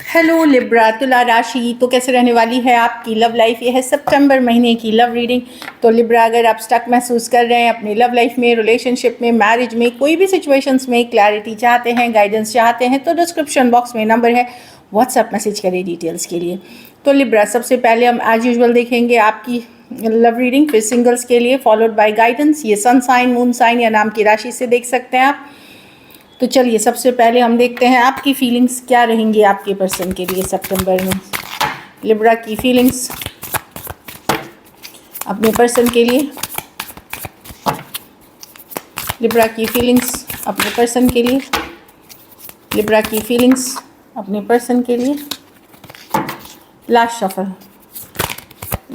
Hello Libra, तुला राशि तो कैसे रहने वाली है आपकी लव लाइफ। ये है सितंबर महीने की लव रीडिंग। तो लिब्रा, अगर आप स्टक महसूस कर रहे हैं अपनी लव लाइफ में, रिलेशनशिप में, मैरिज में, कोई भी सिचुएशंस में क्लैरिटी चाहते हैं, गाइडेंस चाहते हैं, तो डिस्क्रिप्शन बॉक्स में नंबर है, व्हाट्सएप मैसेज करें डिटेल्स के लिए। तो लिब्रा, सबसे पहले हम एज यूजुअल देखेंगे आपकी लव रीडिंग, फिर सिंगल्स के लिए, फॉलोड बाय गाइडेंस। ये सन साइन, मून साइन या नाम की राशि से देख सकते हैं आप। तो चलिए सबसे पहले हम देखते हैं आपकी फीलिंग्स क्या रहेंगी आपके पर्सन के लिए सितंबर में। लिब्रा की फीलिंग्स अपने पर्सन के लिए, लिब्रा की फीलिंग्स अपने पर्सन के लिए, लिब्रा की फीलिंग्स अपने पर्सन के लिए। लास्ट शफल,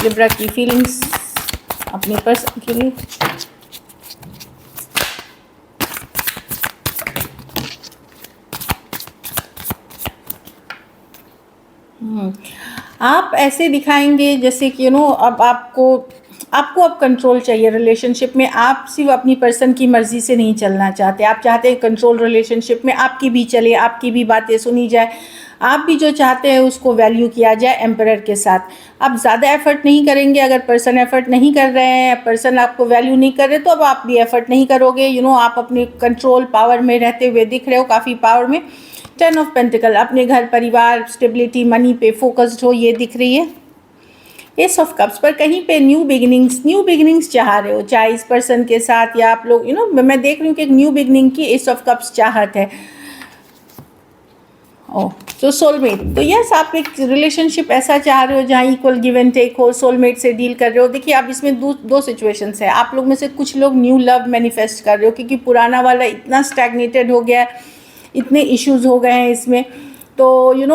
लिब्रा की फीलिंग्स अपने पर्सन के लिए। आप ऐसे दिखाएंगे जैसे कि अब आपको अब कंट्रोल चाहिए रिलेशनशिप में। आप सिर्फ अपनी पर्सन की मर्ज़ी से नहीं चलना चाहते, आप चाहते हैं कंट्रोल रिलेशनशिप में, आपकी भी चले, आपकी भी बातें सुनी जाए, आप भी जो चाहते हैं उसको वैल्यू किया जाए एम्परर के साथ। आप ज़्यादा एफर्ट नहीं करेंगे। अगर पर्सन एफर्ट नहीं कर रहे हैं, पर्सन आपको वैल्यू नहीं कर रहे, तो अब आप भी एफर्ट नहीं करोगे। आप अपने कंट्रोल पावर में रहते हुए दिख रहे हो, काफ़ी पावर में। 10 ऑफ पेंटिकल, अपने घर परिवार स्टेबिलिटी मनी पे फोकस्ड हो, ये दिख रही है। एस ऑफ कप्स पर कहीं पे न्यू बिगिनिंग्स चाह रहे हो, चाहे इस पर्सन के साथ या आप लोग मैं देख रही हूँ कि एक न्यू बिगिनिंग की एस ऑफ कप्स चाहत है। ओह, तो सोलमेट, तो यस, आप एक रिलेशनशिप ऐसा चाह रहे हो जहाँ इक्वल गिव एंड टेक हो, सोलमेट से डील कर रहे हो। देखिए, आप इसमें दो सिचुएशंस है। आप लोग में से कुछ लोग न्यू लव मैनिफेस्ट कर रहे हो क्योंकि पुराना वाला इतना स्टैग्नेटेड हो गया है, इतने इश्यूज हो गए हैं इसमें। तो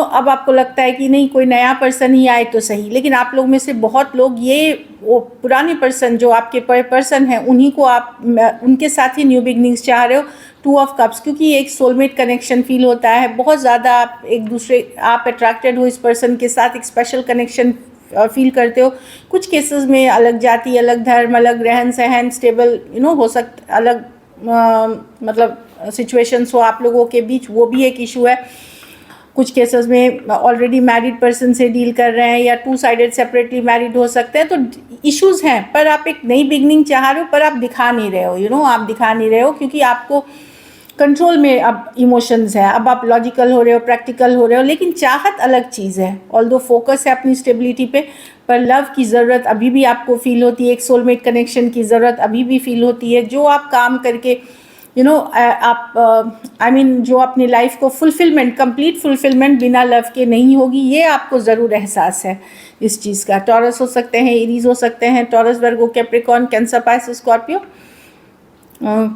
अब आपको लगता है कि नहीं, कोई नया पर्सन ही आए तो सही। लेकिन आप लोग में से बहुत लोग ये वो पुराने पर्सन जो आपके पर्सन हैं उन्हीं को आप उनके साथ ही न्यू बिगनिंग्स चाह रहे हो। 2 ऑफ कप्स, क्योंकि एक सोलमेट कनेक्शन फील होता है, बहुत ज़्यादा आप एक दूसरे आप अट्रैक्टेड हो इस पर्सन के साथ, एक स्पेशल कनेक्शन फील करते हो। कुछ केसेस में अलग जाति, अलग धर्म, अलग रहन सहन, स्टेबल हो सकता, अलग मतलब सिचुएशंस हो आप लोगों के बीच, वो भी एक इशू है। कुछ केसेस में ऑलरेडी मैरिड पर्सन से डील कर रहे हैं या 2 साइडेड सेपरेटली मैरिड हो सकते हैं। तो इश्यूज हैं, पर आप एक नई बिगनिंग चाह रहे हो, पर आप दिखा नहीं रहे हो। आप दिखा नहीं रहे हो क्योंकि आपको कंट्रोल में अब इमोशंस है। अब आप लॉजिकल हो रहे हो, प्रैक्टिकल हो रहे हो, लेकिन चाहत अलग चीज़ है। ऑल्दो फोकस है अपनी स्टेबिलिटी पे, पर लव की ज़रूरत अभी भी आपको फील होती है, एक सोलमेट कनेक्शन की ज़रूरत अभी भी फील होती है। जो आप काम करके आप जो अपनी लाइफ को कंप्लीट फुलफिलमेंट बिना लव के नहीं होगी, ये आपको ज़रूर एहसास है इस चीज़ का। टॉरस हो सकते हैं, एरीज हो सकते हैं, taurus, Virgo, Capricorn, cancer, Pisces, Scorpio.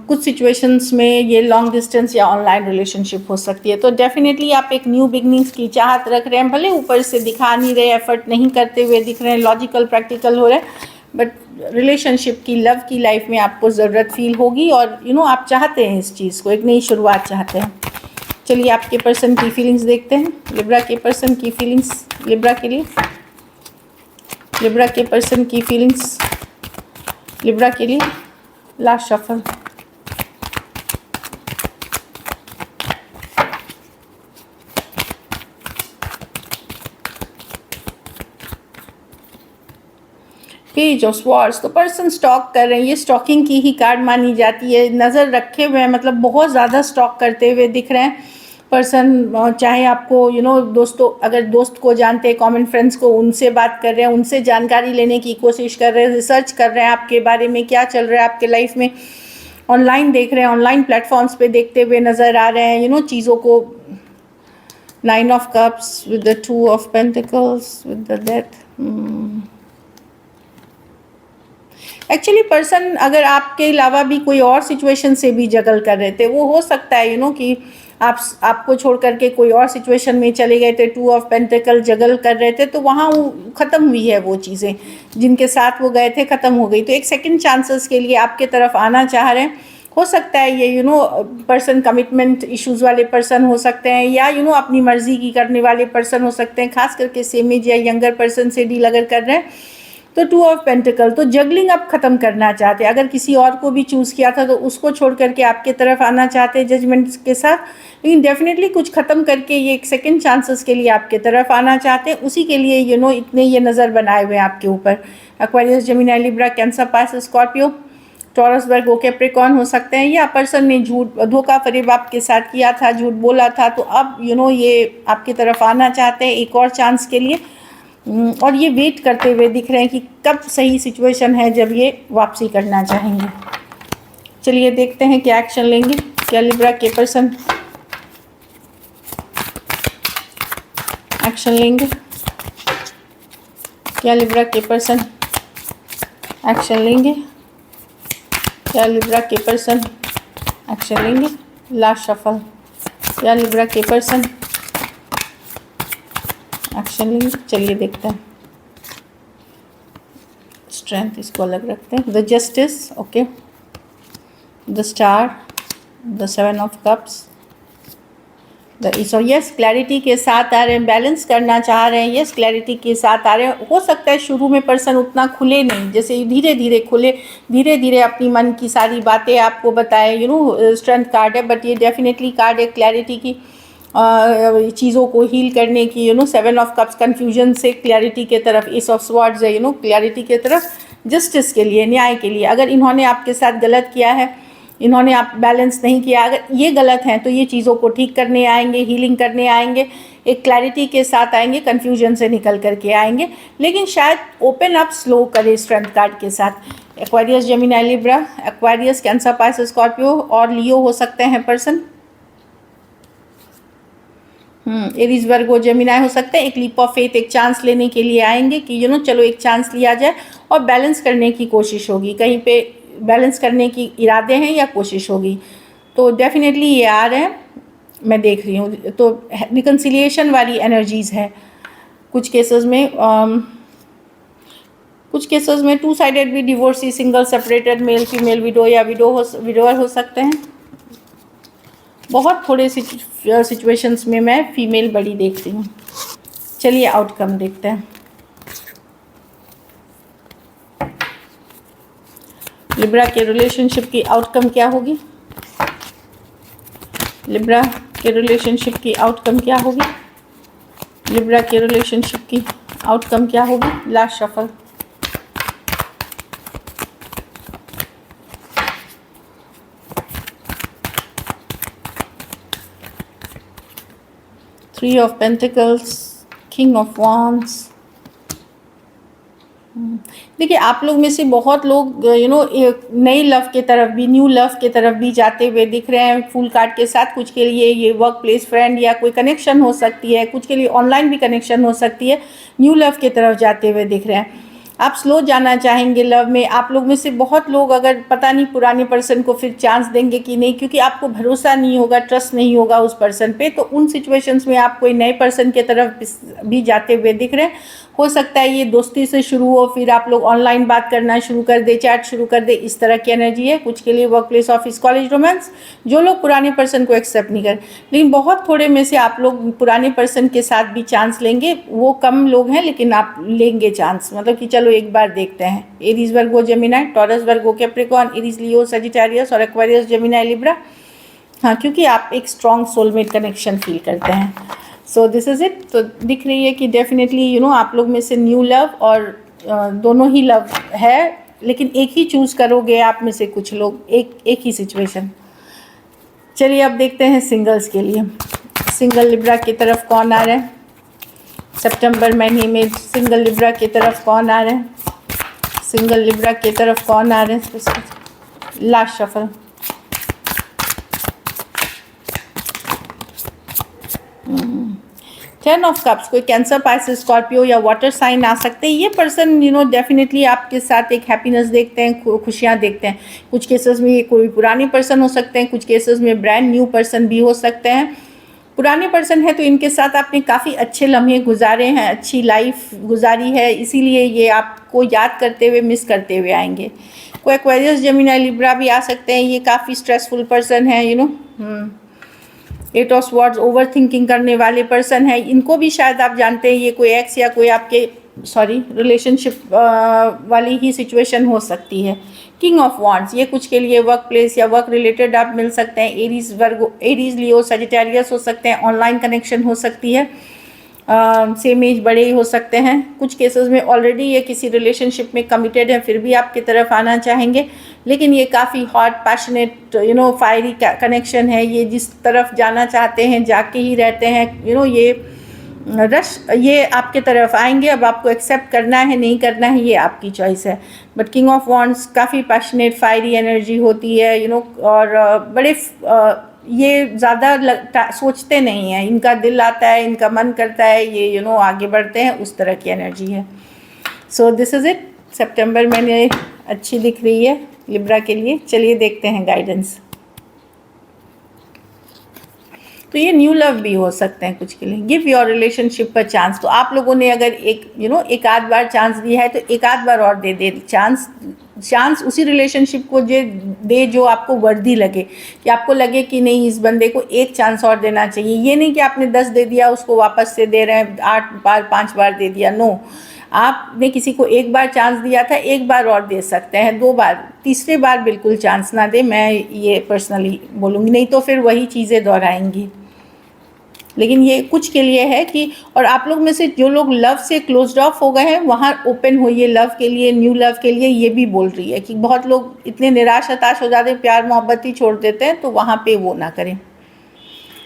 कुछ सिचुएशंस में ये लॉन्ग डिस्टेंस या ऑनलाइन रिलेशनशिप हो सकती है। तो डेफिनेटली आप एक न्यू बिगनिंग्स की चाहत रख रहे हैं, भले ऊपर से दिखा नहीं रहे, एफर्ट नहीं करते हुए दिख रहे हैं, लॉजिकल प्रैक्टिकल हो रहे हैं, बट रिलेशनशिप की, लव की लाइफ में आपको ज़रूरत फील होगी और आप चाहते हैं इस चीज़ को, एक नई शुरुआत चाहते हैं। चलिए आपके पर्सन की फीलिंग्स देखते हैं। लिब्रा के पर्सन की फीलिंग्स लिब्रा के लिए, लिब्रा के पर्सन की फीलिंग्स लिब्रा के लिए। Last shuffle, page of swords. तो पर्सन स्टॉक कर रहे हैं, ये स्टॉकिंग की ही कार्ड मानी जाती है। नज़र रखे हुए हैं, मतलब बहुत ज़्यादा स्टॉक करते हुए दिख रहे हैं पर्सन। चाहे आपको दोस्तों, अगर दोस्त को जानते हैं, कॉमन फ्रेंड्स को, उनसे बात कर रहे हैं, उनसे जानकारी लेने की कोशिश कर रहे हैं, रिसर्च कर रहे हैं आपके बारे में, क्या चल रहा है आपके लाइफ में। ऑनलाइन देख रहे हैं, ऑनलाइन प्लेटफॉर्म्स पे देखते हुए नज़र आ रहे हैं चीज़ों को। 9 of cups with the 2 of pentacles with the death. Actually person अगर आपके अलावा भी कोई और सिचुएशन से भी जगल कर रहे थे, वो हो सकता है कि आपको छोड़ करके कोई और सिचुएशन में चले गए थे, 2 ऑफ पेंटिकल जगल कर रहे थे, तो वहाँ वो ख़त्म हुई है, वो चीज़ें जिनके साथ वो गए थे ख़त्म हो गई। तो एक सेकंड चांसेस के लिए आपके तरफ आना चाह रहे हैं। हो सकता है ये पर्सन कमिटमेंट इश्यूज़ वाले पर्सन हो सकते हैं, या अपनी मर्ज़ी की करने वाले पर्सन हो सकते हैं, खास करके सेम एज या यंगर पर्सन से डील अगर कर रहे हैं तो 2 ऑफ पेंटिकल, तो जगलिंग आप ख़त्म करना चाहते हैं। अगर किसी और को भी चूज़ किया था तो उसको छोड़ करके आपके तरफ आना चाहते हैं जजमेंट्स के साथ, लेकिन डेफिनेटली कुछ ख़त्म करके ये एक सेकंड चांसेस के लिए आपके तरफ आना चाहते हैं। उसी के लिए इतने ये नज़र बनाए हुए हैं आपके ऊपर। Aquarius, Gemini, Libra, Cancer, Pisces, Scorpio, Taurus, Virgo, Capricorn हो सकते हैं, या पर्सन ने झूठ धोखा फरेब आपके साथ किया था, झूठ बोला था, तो अब ये आपकी तरफ आना चाहते हैं एक और चांस के लिए। और ये वेट करते हुए दिख रहे हैं कि कब सही सिचुएशन है जब ये वापसी करना चाहेंगे। चलिए देखते हैं क्या एक्शन लेंगे, क्या लिब्रा के पर्सन एक्शन लेंगे, क्या लिब्रा के पर्सन एक्शन लेंगे, क्या लिब्रा के पर्सन एक्शन लेंगे। लास्ट शफल, क्या लिब्रा के पर्सन एक्शन लेंगे। चलिए देखते हैं। स्ट्रेंथ इसको अलग रखते हैं। The justice, okay, the star, the 7 of cups, the ace. और यस, क्लैरिटी के साथ आ रहे हैं, बैलेंस करना चाह रहे हैं। यस, क्लैरिटी के साथ आ रहे हैं। हो सकता है शुरू में पर्सन उतना खुले नहीं, जैसे धीरे धीरे खुले, धीरे धीरे अपनी मन की सारी बातें आपको बताए। स्ट्रेंथ कार्ड है, बट ये डेफिनेटली कार्ड है क्लैरिटी की, चीज़ों को हील करने की। 7 ऑफ कप्स कन्फ्यूजन से क्लैरिटी के तरफ, एस ऑफ स्वॉर्ड्स है क्लैरिटी के तरफ, जस्टिस के लिए, न्याय के लिए। अगर इन्होंने आपके साथ गलत किया है, इन्होंने आप बैलेंस नहीं किया, अगर ये गलत हैं तो ये चीज़ों को ठीक करने आएंगे, हीलिंग करने आएंगे, एक क्लैरिटी के साथ आएंगे, कन्फ्यूजन से निकल करके आएंगे। लेकिन शायद ओपन अप स्लो करे स्ट्रेंथ कार्ड के साथ। Aquarius, Gemini, Libra, Aquarius, cancer, Pisces, Scorpio और लियो हो सकते हैं पर्सन। एरीज, वर्गो, जेमिनी हो सकते हैं। एक लीप ऑफ फेथ, एक चांस लेने के लिए आएंगे कि चलो एक चांस लिया जाए, और बैलेंस करने की कोशिश होगी, कहीं पे बैलेंस करने की इरादे हैं या कोशिश होगी। तो डेफिनेटली ये आ रहे हैं, मैं देख रही हूँ। तो रिकन्सिलिएशन वाली एनर्जीज़ है कुछ केसेस में। कुछ केसेस में 2 साइडेड भी divorcee, single, separated, male female, window या विडोअर हो सकते हैं। बहुत थोड़े सिचुएशंस में मैं फीमेल बड़ी देखती हूँ। चलिए आउटकम देखते हैं। लिब्रा के रिलेशनशिप की आउटकम क्या होगी? लिब्रा के रिलेशनशिप की आउटकम क्या होगी? लिब्रा के रिलेशनशिप की आउटकम क्या होगी? Last shuffle. Three of Pentacles, King of Wands। देखिए, आप लोग में से बहुत लोग नई लव के तरफ भी, न्यू लव के तरफ भी जाते हुए दिख रहे हैं फुल कार्ड के साथ। कुछ के लिए ये वर्क प्लेस फ्रेंड या कोई कनेक्शन हो सकती है, कुछ के लिए ऑनलाइन भी कनेक्शन हो सकती है। न्यू लव के तरफ जाते हुए दिख रहे हैं। आप स्लो जाना चाहेंगे लव में। आप लोग में से बहुत लोग, अगर पता नहीं पुराने पर्सन को फिर चांस देंगे कि नहीं, क्योंकि आपको भरोसा नहीं होगा, ट्रस्ट नहीं होगा उस पर्सन पे, तो उन सिचुएशंस में आप कोई नए पर्सन के तरफ भी जाते हुए दिख रहे हैं। हो सकता है ये दोस्ती से शुरू हो, फिर आप लोग ऑनलाइन बात करना शुरू कर दे, चैट शुरू कर दे, इस तरह की एनर्जी है। कुछ के लिए work place, office, college, romance, जो लोग पुराने पर्सन को एक्सेप्ट नहीं कर। लेकिन बहुत थोड़े में से आप लोग पुराने पर्सन के साथ भी चांस लेंगे। वो कम लोग हैं, लेकिन आप लेंगे चांस, मतलब कि चलो एक बार देखते हैं। एरीज, वर्गो, Gemini, taurus, Virgo, Capricorn, Aries, लियो, सजिटेरियस और एक्वेरियस, जेमिनी, लिब्रा। हाँ, क्योंकि आप एक स्ट्रॉन्ग सोलमेट कनेक्शन फील करते हैं। सो दिस इज़ इट। तो दिख रही है कि डेफिनेटली आप लोग में से न्यू लव और दोनों ही लव है, लेकिन एक ही चूज़ करोगे आप में से कुछ लोग, एक ही सिचुएशन। चलिए अब देखते हैं सिंगल्स के लिए। सिंगल लिब्रा की तरफ कौन आ रहा है? सितंबर महीने में सिंगल लिब्रा की तरफ कौन आ रहे हैं? सिंगल लिब्रा की तरफ कौन आ रहे हैं? Last shuffle. Ten of cups, कोई कैंसर, पाइसेस, स्कॉर्पियो या वाटर साइन आ सकते हैं। ये पर्सन डेफिनेटली आपके साथ एक हैप्पीनेस देखते हैं, खुशियाँ देखते हैं। कुछ केसेस में ये कोई पुराने पर्सन हो सकते हैं, कुछ केसेस में ब्रांड न्यू पर्सन भी हो सकते हैं। पुराने पर्सन है तो इनके साथ आपने काफ़ी अच्छे लम्हे गुजारे हैं, अच्छी लाइफ गुजारी है, इसीलिए ये आपको याद करते हुए, मिस करते हुए आएंगे। कोई एक्वेरियस, जेमिनी, लिब्रा भी आ सकते हैं। ये काफ़ी स्ट्रेसफुल पर्सन है, 8 ऑफ स्वॉर्ड्स, ओवर थिंकिंग करने वाले पर्सन है। इनको भी शायद आप जानते हैं, ये कोई एक्स या कोई आपके रिलेशनशिप वाली ही सिचुएशन हो सकती है। किंग ऑफ वॉन्ड्स, ये कुछ के लिए वर्क प्लेस या वर्क रिलेटेड आप मिल सकते हैं। एरीज, वर्गो, एरीज, लियो, सजिटेरियस हो सकते हैं। ऑनलाइन कनेक्शन हो सकती है। सेम एज बड़े ही हो सकते हैं। कुछ केसेस में ऑलरेडी ये किसी रिलेशनशिप में कमिटेड है, फिर भी आपकी तरफ आना चाहेंगे, लेकिन ये काफ़ी हॉट, पैशनेट, फायरी कनेक्शन है। ये जिस तरफ जाना चाहते हैं जाके ही रहते हैं। ये रश, ये आपके तरफ आएंगे। अब आपको एक्सेप्ट करना है नहीं करना है ये आपकी चॉइस है। बट किंग ऑफ वॉन्ड्स काफ़ी पैशनेट, फायरी एनर्जी होती है, और बड़े ये ज़्यादा सोचते नहीं हैं। इनका दिल आता है, इनका मन करता है, ये आगे बढ़ते हैं, उस तरह की एनर्जी है। So this is it. सितंबर महीने अच्छी दिख रही है लिब्रा के लिए। चलिए देखते हैं गाइडेंस। तो ये न्यू लव भी हो सकते हैं कुछ के लिए। गिव योर रिलेशनशिप पर चांस। तो आप लोगों ने अगर एक आध बार चांस दिया है तो एक आध बार और दे चांस उसी रिलेशनशिप को दे जो आपको वर्दी लगे, कि आपको लगे कि नहीं, इस बंदे को एक चांस और देना चाहिए। ये नहीं कि आपने 10 दे दिया उसको वापस से दे रहे हैं, 8 बार 5 बार दे दिया। नो, आपने किसी को एक बार चांस दिया था, एक बार और दे सकते हैं, 2 बार, तीसरे बार बिल्कुल चांस ना दे। मैं ये पर्सनली बोलूँगी, नहीं तो फिर वही चीज़ें दोहराएंगी। लेकिन ये कुछ के लिए है कि, और आप लोग में से जो लोग लव से क्लोज्ड ऑफ हो गए हैं वहाँ ओपन होइए लव के लिए, न्यू लव के लिए। ये भी बोल रही है कि बहुत लोग इतने निराश हताश हो जाते हैं, प्यार मोहब्बत ही छोड़ देते हैं, तो वहाँ पे वो ना करें।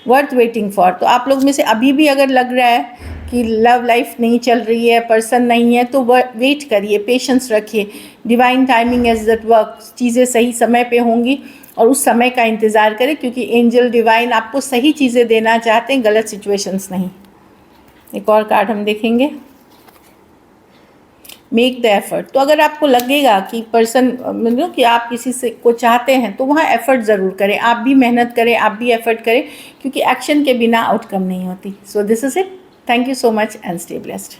वर्थ वेटिंग फॉर, तो आप लोग में से अभी भी अगर लग रहा है कि लव लाइफ नहीं चल रही है, पर्सन नहीं है, तो वेट करिए, पेशेंस रखिए। Divine timing is that work, चीज़ें सही समय पे होंगी और उस समय का इंतज़ार करें, क्योंकि एंजल डिवाइन आपको सही चीज़ें देना चाहते हैं, गलत सिचुएशंस नहीं। एक और कार्ड हम देखेंगे, मेक द एफर्ट। तो अगर आपको लगेगा कि पर्सन, मतलब कि आप किसी से को चाहते हैं, तो वहाँ एफर्ट ज़रूर करें। आप भी मेहनत करें, आप भी एफर्ट करें, क्योंकि एक्शन के बिना आउटकम नहीं होती। सो this is it. Thank you so much and stay blessed.